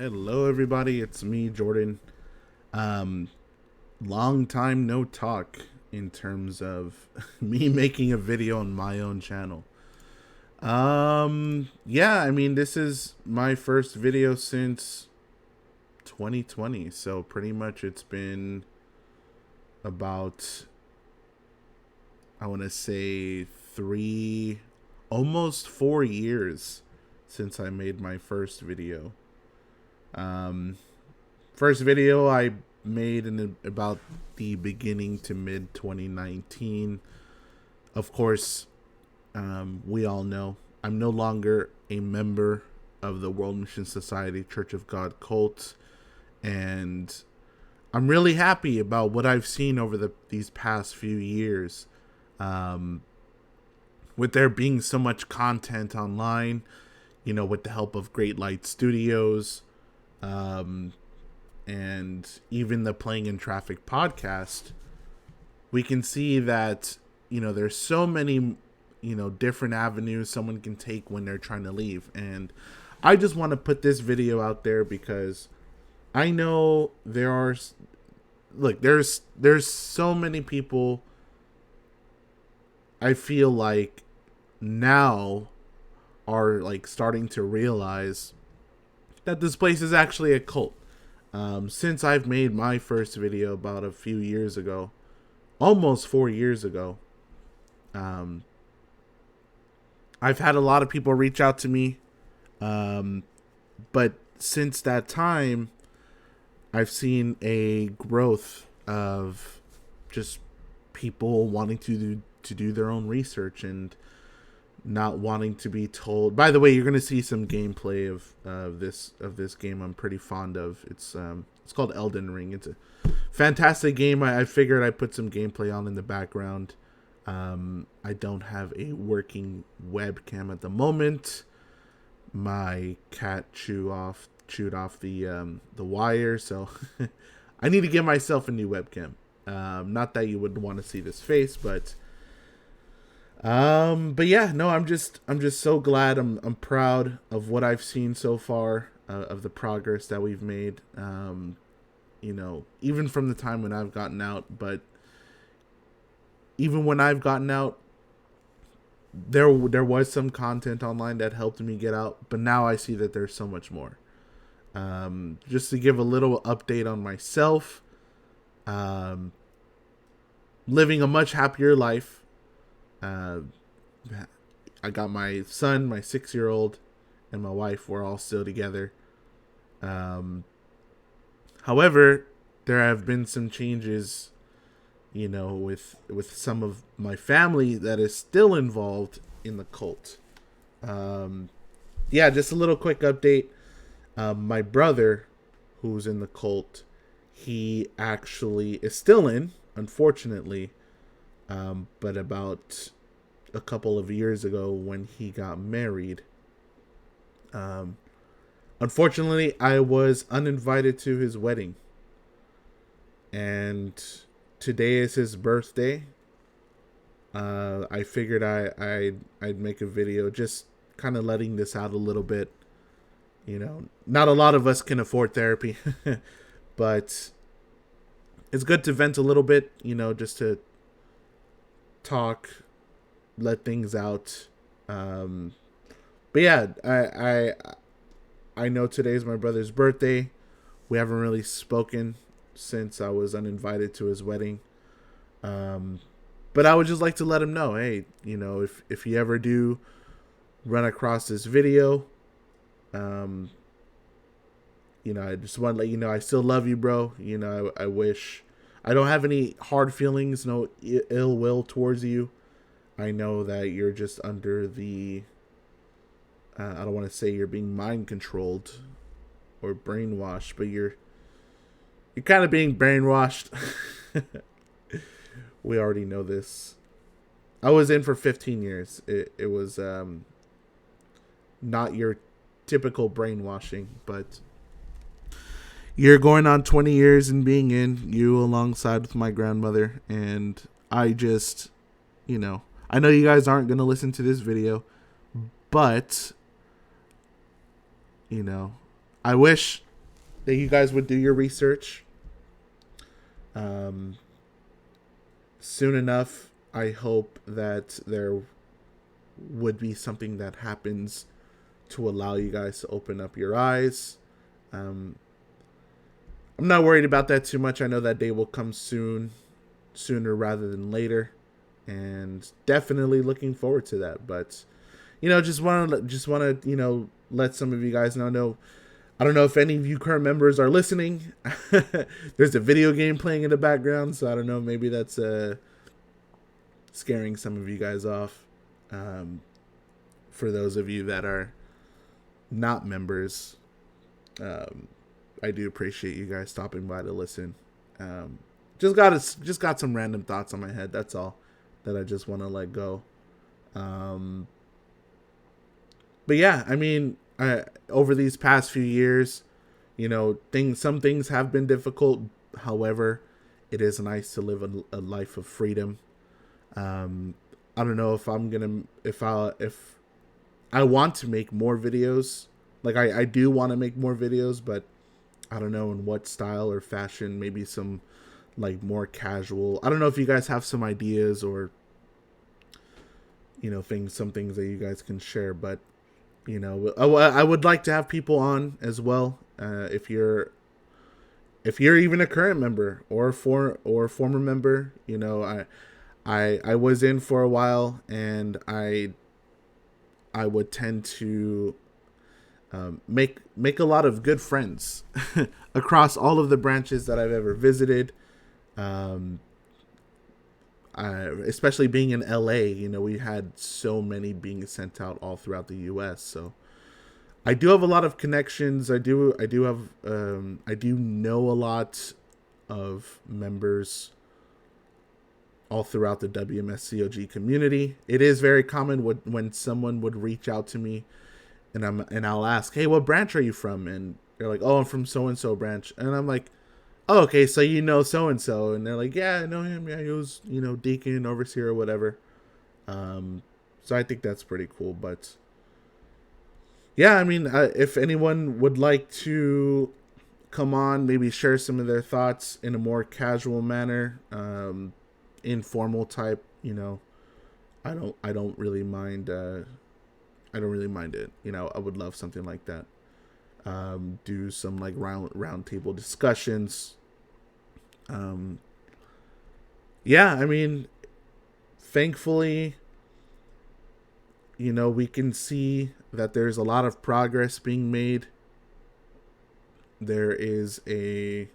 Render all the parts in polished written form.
Hello, everybody. It's me, Jordan. Um, Long time no talk in terms of me making a video on my own channel. Yeah, I mean, this is my first video since 2020, so pretty much it's been about, I want to say, almost 4 years since I made my first video. Um, First video I made in about the beginning to mid 2019. Of course, we all know I'm no longer a member of the World Mission Society Church of God cult, and I'm really happy about what I've seen over these past few years. Um, with there being so much content online, with the help of Great Light Studios, um, and even the Playing in Traffic podcast, we can see that, there's so many, different avenues someone can take when they're trying to leave. And I just want to put this video out there because I know there's so many people I feel like now are like starting to realize that this place is actually a cult. Since I've made my first video about a few years ago, almost 4 years ago, um, I've had a lot of people reach out to me. Um, but since that time, I've seen a growth of just people wanting to do their own research and not wanting to be told. By the way, you're gonna see some gameplay of this game I'm pretty fond of. It's called Elden Ring. It's a fantastic game. I figured I'd put some gameplay on in the background. I don't have a working webcam at the moment. My cat chewed off the wire, so I need to get myself a new webcam. Not that you would want to see this face, but yeah, no, I'm just so glad. I'm proud of what I've seen so far, of the progress that we've made. Even from the time when I've gotten out, but even when I've gotten out, there was some content online that helped me get out, but now I see that there's so much more. Just to give a little update on myself, um, living a much happier life. Uh, I got my son, my 6-year-old, and my wife. We're all still together. Um, However, there have been some changes, with some of my family that is still involved in the cult. Um, yeah, just a little quick update. My brother, who's in the cult, he actually is still in, unfortunately. But about a couple of years ago, when he got married, um, unfortunately, I was uninvited to his wedding. And today is his birthday. I figured I'd make a video just kind of letting this out a little bit. Not a lot of us can afford therapy, but it's good to vent a little bit, just to talk, let things out. But yeah, I know today's my brother's birthday. We haven't really spoken since I was uninvited to his wedding. But I would just like to let him know, hey, if you ever do run across this video, I just want to let you know I still love you, bro. I wish I don't have any hard feelings, no ill will towards you. I know that you're just under the I don't want to say you're being mind controlled or brainwashed, but you're kind of being brainwashed. We already know this. I was in for 15 years. It was not your typical brainwashing, but you're going on 20 years and being in, you alongside with my grandmother. And I just, I know you guys aren't going to listen to this video, but, I wish that you guys would do your research. Um, Soon enough, I hope that there would be something that happens to allow you guys to open up your eyes. Um, I'm not worried about that too much. I know that day will come soon, sooner rather than later, and definitely looking forward to that. But just want to let some of you guys know. I don't know if any of you current members are listening. There's a video game playing in the background, so I don't know. Maybe that's scaring some of you guys off. For those of you that are not members, I do appreciate you guys stopping by to listen. Just got some random thoughts on my head. That's all that I just want to let go. But yeah, I mean, over these past few years, some things have been difficult. However, it is nice to live a life of freedom. I don't know if I want to make more videos. Like I do want to make more videos, but I don't know in what style or fashion. Maybe some like more casual. I don't know if you guys have some ideas or some things that you guys can share, but I would like to have people on as well. If you're even a current member or a former member, I was in for a while, and I would tend to make a lot of good friends across all of the branches that I've ever visited. Especially being in LA, we had so many being sent out all throughout the US. So I do have a lot of connections. I do know a lot of members all throughout the WMSCOG community. It is very common when someone would reach out to me and I'll ask, "Hey, what branch are you from?" And they're like, "Oh, I'm from so and so branch." And I'm like, "Oh, okay, so you know so and so," and they're like, "Yeah, I know him. Yeah, he was, deacon, overseer, or whatever." So I think that's pretty cool. But yeah, I mean, if anyone would like to come on, maybe share some of their thoughts in a more casual manner, informal type, I don't really mind. I don't really mind it. I would love something like that. Do some like round table discussions. Yeah, I mean, thankfully, we can see that there's a lot of progress being made. There is a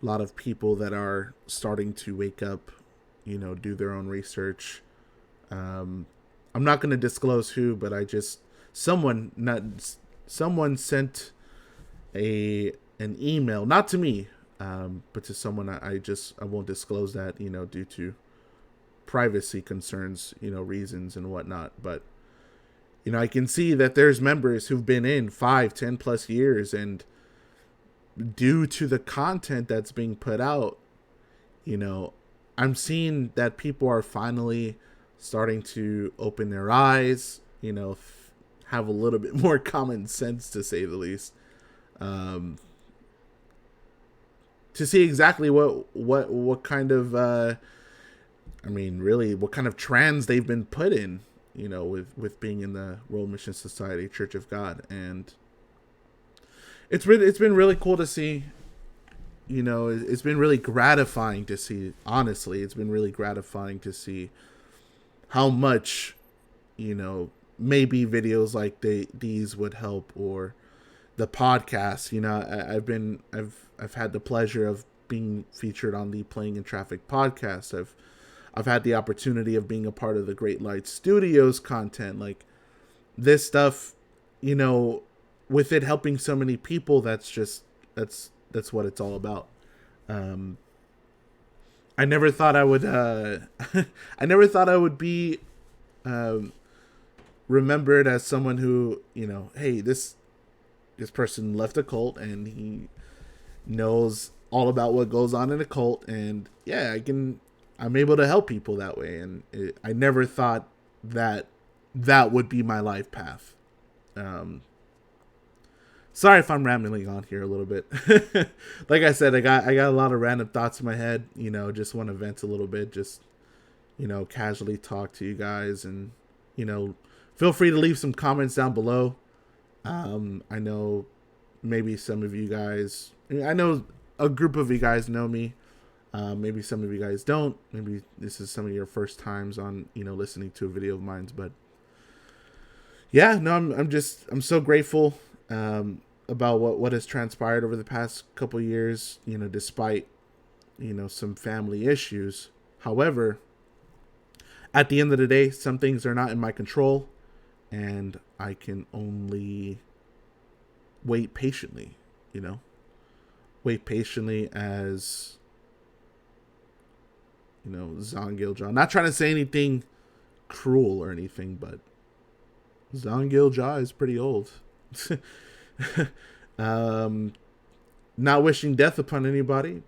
lot of people that are starting to wake up, do their own research. I'm not going to disclose who, but someone sent an email, not to me, but to someone. I won't disclose that, due to privacy concerns, reasons and whatnot. But I can see that there's members who've been in 5-10 plus years, and due to the content that's being put out, I'm seeing that people are finally starting to open their eyes, have a little bit more common sense, to say the least, to see exactly what kind of, really, what kind of trans they've been put in, with being in the World Mission Society Church of God. And it's been really cool to see. It's been really gratifying to see. Honestly, it's been really gratifying to see how much, maybe videos like these would help, or the podcast. I've had the pleasure of being featured on the Playing in Traffic podcast. I've had the opportunity of being a part of the Great Light Studios content. Like this stuff, with it helping so many people, that's what it's all about. I never thought I would I never thought I would be remembered as someone who, hey, this person left a cult and he knows all about what goes on in a cult, and yeah, I'm able to help people that way. And I never thought that would be my life path. Sorry if I'm rambling on here a little bit. Like I said, I got a lot of random thoughts in my head. Just want to vent a little bit. Just casually talk to you guys, and feel free to leave some comments down below. I know maybe some of you guys. I know a group of you guys know me. Maybe some of you guys don't. Maybe this is some of your first times on listening to a video of mine. But yeah, no, I'm so grateful about what has transpired over the past couple years. Despite some family issues. However, at the end of the day, some things are not in my control, and I can only wait patiently. Wait patiently as Zongil. Not trying to say anything cruel or anything, but Zongil is pretty old. Not wishing death upon anybody,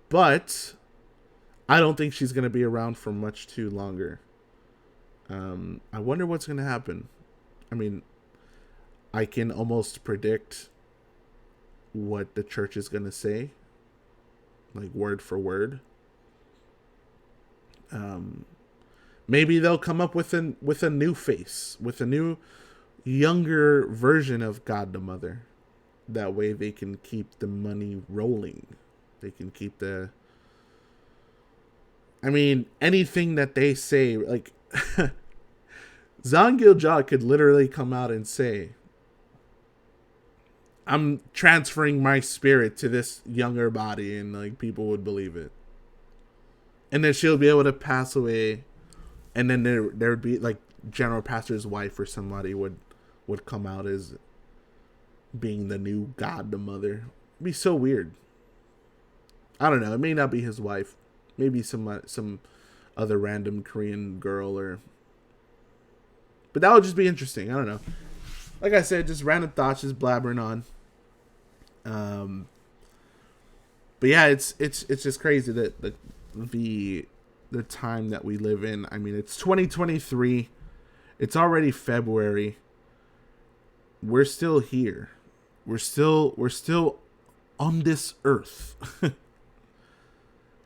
but I don't think she's going to be around for much too longer. I wonder what's going to happen. I mean, I can almost predict what the church is going to say, like word for word. Maybe they'll come up with a new face, with a new, younger version of God the Mother. That way they can keep the money rolling. They can keep anything that they say, like Zongil could literally come out and say, I'm transferring my spirit to this younger body, and like people would believe it. And then she'll be able to pass away, and then there would be like General Pastor's wife or somebody would come out as being the new God the Mother. It'd be so weird. I don't know. It may not be his wife. Maybe some other random Korean girl, but that would just be interesting. I don't know. Like I said, just random thoughts, just blabbering on. But yeah, it's just crazy that the time that we live in. I mean, it's 2023. It's already February. We're still here. We're still on this earth.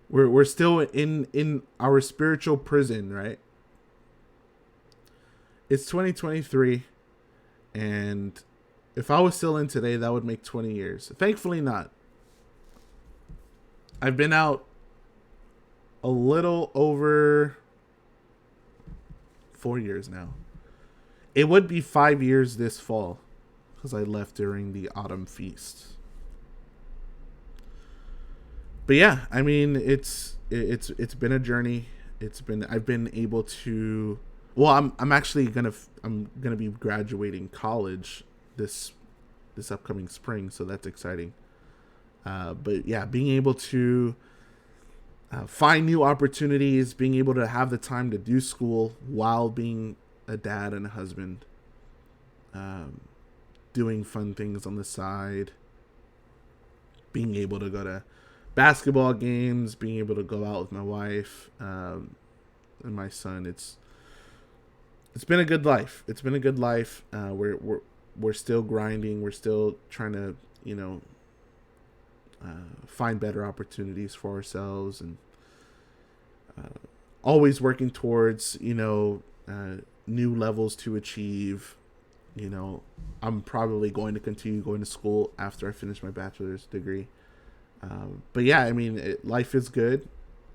We're still in our spiritual prison, right? It's 2023, and if I was still in today, that would make 20 years. Thankfully not. I've been out a little over 4 years now. It would be 5 years this fall, because I left during the autumn feast. But yeah, I mean, it's been a journey. I've been able to. Well, I'm actually gonna be graduating college this upcoming spring, so that's exciting. But yeah, being able to find new opportunities, being able to have the time to do school while being a dad and a husband, doing fun things on the side, being able to go to basketball games, being able to go out with my wife and my son. It's been a good life. It's been a good life. We're still grinding. We're still trying to find better opportunities for ourselves, and always working towards new levels to achieve. I'm probably going to continue going to school after I finish my bachelor's degree. But yeah, I mean, life is good.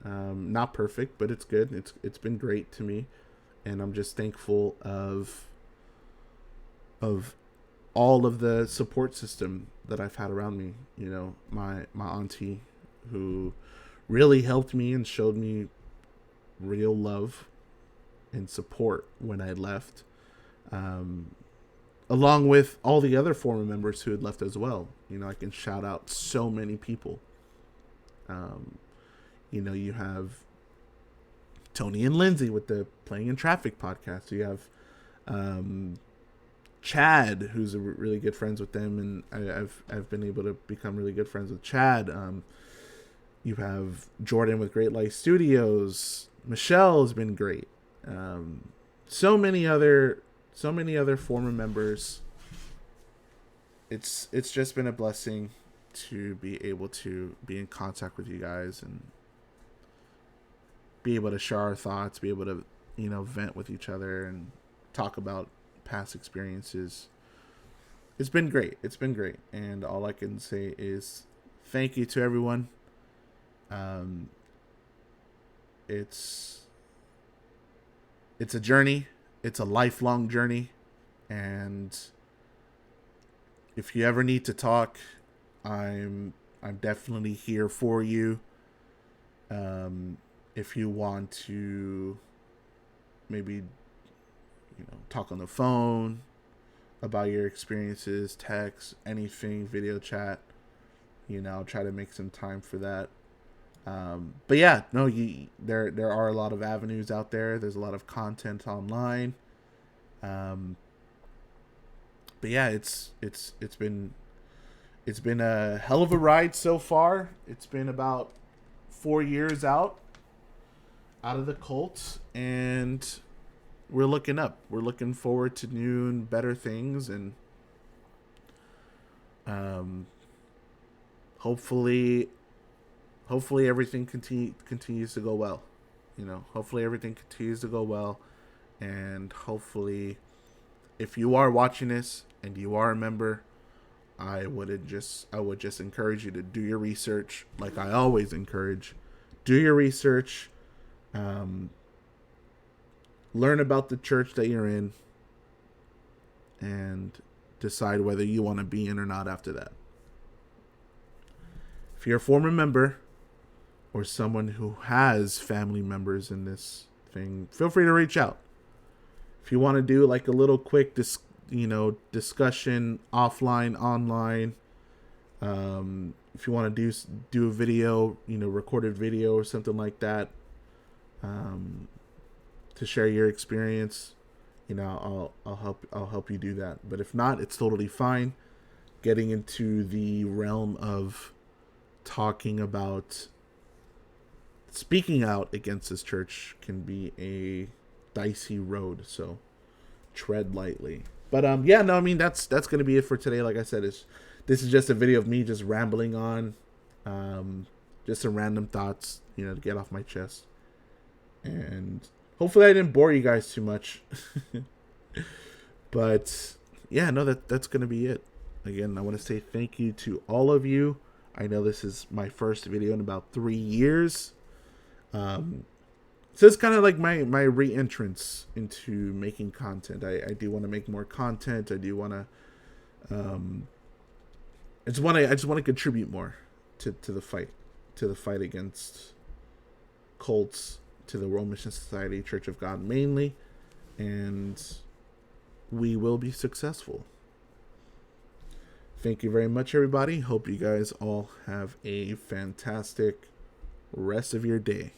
Not perfect, but it's good. It's been great to me, and I'm just thankful of all of the support system that I've had around me. My auntie, who really helped me and showed me real love and support when I left, along with all the other former members who had left as well. I can shout out so many people. You have Tony and Lindsay with the Playing in Traffic podcast. You have Chad, who's really good friends with them, and I've been able to become really good friends with Chad. You have Jordan with Great Light Studios. Michelle has been great. So many other former members, it's just been a blessing to be able to be in contact with you guys and be able to share our thoughts, be able to, vent with each other and talk about past experiences. It's been great. It's been great. And all I can say is thank you to everyone. Um, it's a journey. It's a lifelong journey. And if you ever need to talk, I'm definitely here for you. If you want to maybe talk on the phone about your experiences, text, anything, video chat, I'll try to make some time for that. But yeah, no, there are a lot of avenues out there. There's a lot of content online. But yeah, it's been a hell of a ride so far. It's been about 4 years out of the cult, and we're looking up. We're looking forward to new and better things, and hopefully everything continues to go well. Hopefully everything continues to go well, and hopefully, if you are watching this and you are a member, I would just encourage you to do your research, like I always encourage. Do your research. Learn about the church that you're in, and decide whether you want to be in or not after that. If you're a former member or someone who has family members in this thing, feel free to reach out. If you want to do like a little quick discussion offline, online, if you want to do a video, recorded video or something like that, to share your experience, I'll help you do that. But if not, it's totally fine. Getting into the realm of talking about speaking out against this church can be a dicey road, so tread lightly. But that's gonna be it for today. Like I said, this is just a video of me just rambling on, just some random thoughts, to get off my chest. And hopefully I didn't bore you guys too much. But yeah, no, that's gonna be it. Again, I want to say thank you to all of you. I know this is my first video in about 3 years. So it's kind of like my re-entrance into making content. I do want to make more content. I do want to I just want to contribute more to the fight against cults, to the World Mission Society, Church of God mainly, and we will be successful. Thank you very much, everybody. Hope you guys all have a fantastic rest of your day.